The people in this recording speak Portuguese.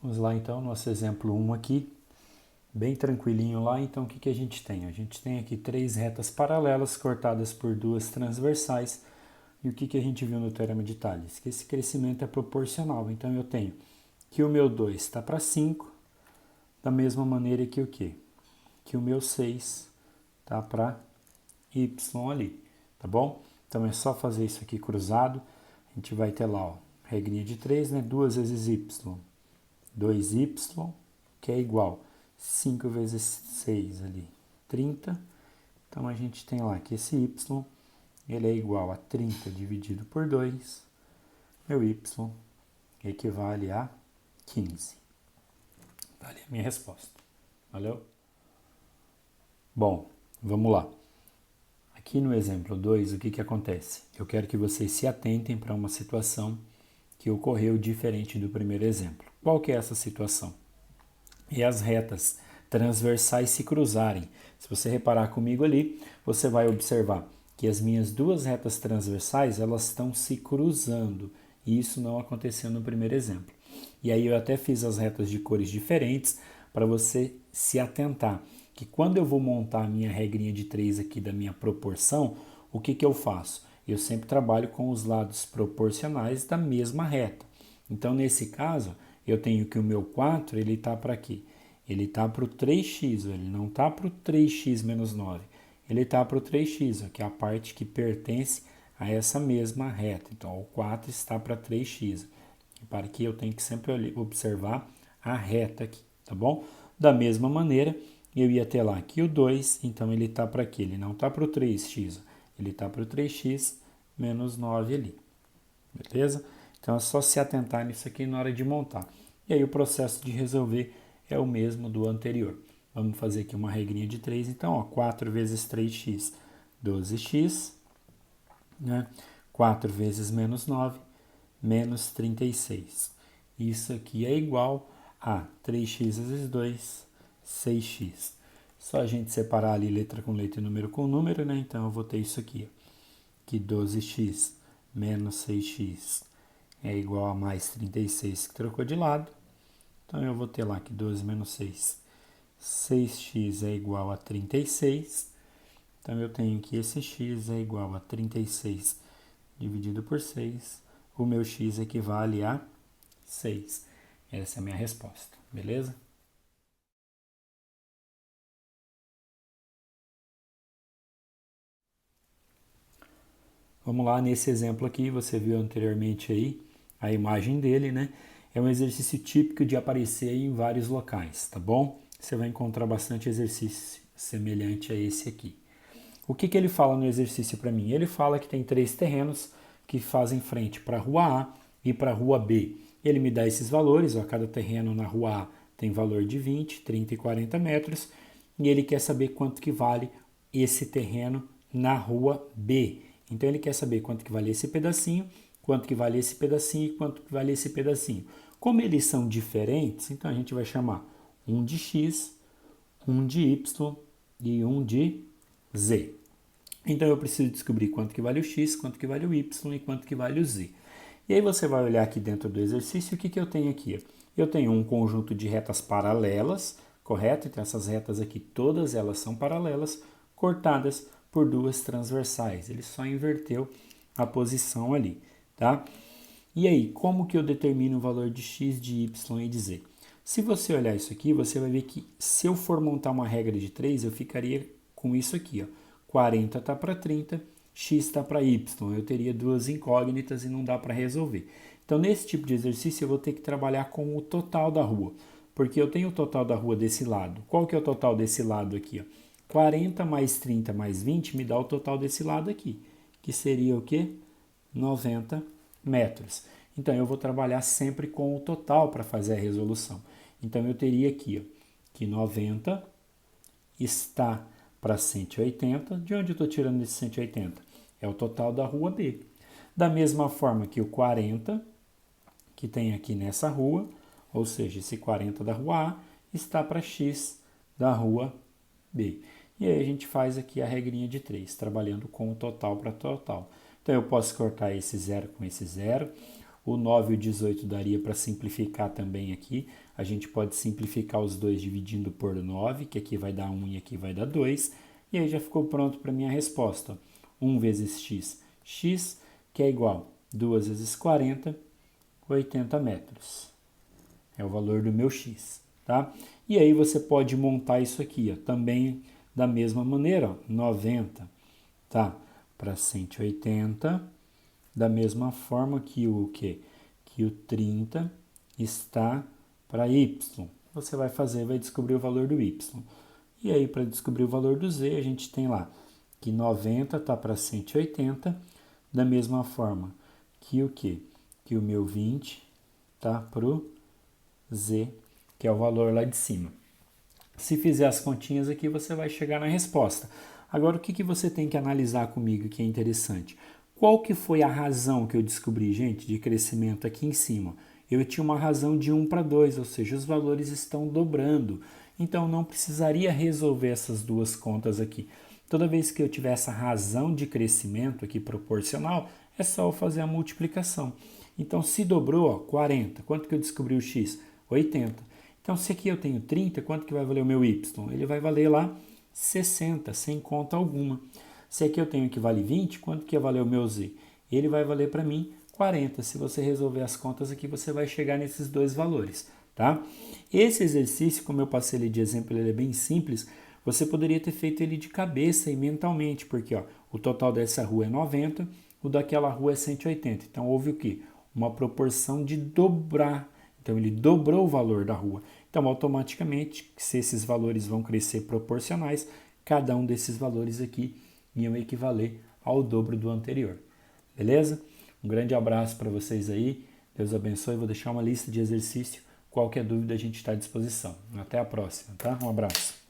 Vamos lá então, nosso exemplo 1 aqui, bem tranquilinho lá. Então o que a gente tem? A gente tem aqui 3 retas paralelas cortadas por 2 transversais. E o que a gente viu no Teorema de Tales? Que esse crescimento é proporcional. Então eu tenho que o meu 2 está para 5, da mesma maneira que o quê? Que o meu 6 está para y ali, tá bom? Então é só fazer isso aqui cruzado. A gente vai ter lá, ó, regrinha de 3, né? 2 vezes y, 2y, que é igual 5 vezes 6 ali, 30. Então a gente tem lá que esse y, ele é igual a 30 dividido por 2. Meu y equivale a 15. Tá ali a minha resposta. Valeu? Bom, vamos lá. Aqui no exemplo 2, o que acontece? Eu quero que vocês se atentem para uma situação que ocorreu diferente do primeiro exemplo. Qual que é essa situação? E as retas transversais se cruzarem. Se você reparar comigo ali, você vai observar que as minhas duas retas transversais, elas estão se cruzando. E isso não aconteceu no primeiro exemplo. E aí eu até fiz as retas de cores diferentes para você se atentar que quando eu vou montar a minha regrinha de 3 aqui da minha proporção, o que eu faço? Eu sempre trabalho com os lados proporcionais da mesma reta. Então, nesse caso, eu tenho que o meu 4, ele está para quê? Ele está para o 3x, ele não está para o 3x menos 9. Ele está para o 3x, que é a parte que pertence a essa mesma reta. Então, o 4 está para 3x. Para que eu tenho que sempre observar a reta aqui, tá bom? Da mesma maneira, eu ia ter lá aqui o 2, então ele está para quê? Ele não está para o 3x, ele está para o 3x menos 9 ali, beleza? Então é só se atentar nisso aqui na hora de montar. E aí o processo de resolver é o mesmo do anterior. Vamos fazer aqui uma regrinha de 3, então, ó, 4 vezes 3x, 12x, né? 4 vezes menos 9, menos 36. Isso aqui é igual a 3x vezes 2, 6x. Só a gente separar ali letra com letra e número com número, né? Então eu vou ter isso aqui, ó, que 12x menos 6x é igual a mais 36, que trocou de lado. Então eu vou ter lá que 12 menos 6, 6x é igual a 36. Então eu tenho que esse x é igual a 36 dividido por 6. O meu x equivale a 6. Essa é a minha resposta, beleza? Vamos lá, nesse exemplo aqui, você viu anteriormente aí a imagem dele, né? É um exercício típico de aparecer em vários locais, tá bom? Você vai encontrar bastante exercício semelhante a esse aqui. O que ele fala no exercício para mim? Ele fala que tem 3 terrenos que fazem frente para a rua A e para a rua B. Ele me dá esses valores, ó, cada terreno na rua A tem valor de 20, 30 e 40 metros, e ele quer saber quanto que vale esse terreno na rua B. Então ele quer saber quanto que vale esse pedacinho, quanto que vale esse pedacinho e quanto que vale esse pedacinho. Como eles são diferentes, então a gente vai chamar um de X, um de Y e um de Z. Então eu preciso descobrir quanto que vale o X, quanto que vale o Y e quanto que vale o Z. E aí você vai olhar aqui dentro do exercício, o que eu tenho aqui? Eu tenho um conjunto de retas paralelas, correto? Então essas retas aqui, todas elas são paralelas, cortadas por duas transversais. Ele só inverteu a posição ali, tá? E aí, como que eu determino o valor de x, de y e de z? Se você olhar isso aqui, você vai ver que se eu for montar uma regra de 3, eu ficaria com isso aqui, ó. 40 está para 30, x está para y. Eu teria duas incógnitas e não dá para resolver. Então, nesse tipo de exercício, eu vou ter que trabalhar com o total da rua, porque eu tenho o total da rua desse lado. Qual que é o total desse lado aqui? Ó? 40 mais 30 mais 20 me dá o total desse lado aqui, que seria o quê? 90 metros. Então, eu vou trabalhar sempre com o total para fazer a resolução. Então, eu teria aqui, ó, que 90 está para 180. De onde eu estou tirando esse 180? É o total da rua B. Da mesma forma que o 40, que tem aqui nessa rua, ou seja, esse 40 da rua A, está para X da rua B. E aí a gente faz aqui a regrinha de 3, trabalhando com o total para total. Então eu posso cortar esse zero com esse zero. O 9 e o 18 daria para simplificar também aqui. A gente pode simplificar os dois dividindo por 9, que aqui vai dar 1 e aqui vai dar 2. E aí já ficou pronto para a minha resposta. 1 vezes x, x, que é igual a 2 vezes 40, 80 metros. É o valor do meu x, tá? E aí você pode montar isso aqui, ó, também da mesma maneira, ó, 90, tá? Para 180, da mesma forma que o quê? Que o 30 está para y. Você vai fazer, vai descobrir o valor do y. E aí, para descobrir o valor do z, a gente tem lá que 90 está para 180, da mesma forma que o quê? Que o meu 20 está para o z, que é o valor lá de cima. Se fizer as continhas aqui, você vai chegar na resposta. Agora, o que você tem que analisar comigo que é interessante? Qual que foi a razão que eu descobri, gente, de crescimento aqui em cima? Eu tinha uma razão de 1 para 2, ou seja, os valores estão dobrando. Então, não precisaria resolver essas duas contas aqui. Toda vez que eu tiver essa razão de crescimento aqui proporcional, é só eu fazer a multiplicação. Então, se dobrou, ó, 40. Quanto que eu descobri o x? 80. Então, se aqui eu tenho 30, quanto que vai valer o meu y? Ele vai valer lá 60, sem conta alguma. Se aqui eu tenho que vale 20, quanto que vai valer o meu z? Ele vai valer para mim 40. Se você resolver as contas aqui, você vai chegar nesses dois valores, tá? Esse exercício, como eu passei ele de exemplo, ele é bem simples. Você poderia ter feito ele de cabeça e mentalmente, porque ó, o total dessa rua é 90, o daquela rua é 180. Então, houve o quê? Uma proporção de dobrar. Então, ele dobrou o valor da rua. Então, automaticamente, se esses valores vão crescer proporcionais, cada um desses valores aqui iam equivaler ao dobro do anterior. Beleza? Um grande abraço para vocês aí. Deus abençoe. Vou deixar uma lista de exercício. Qualquer dúvida, a gente está à disposição. Até a próxima, tá? Um abraço.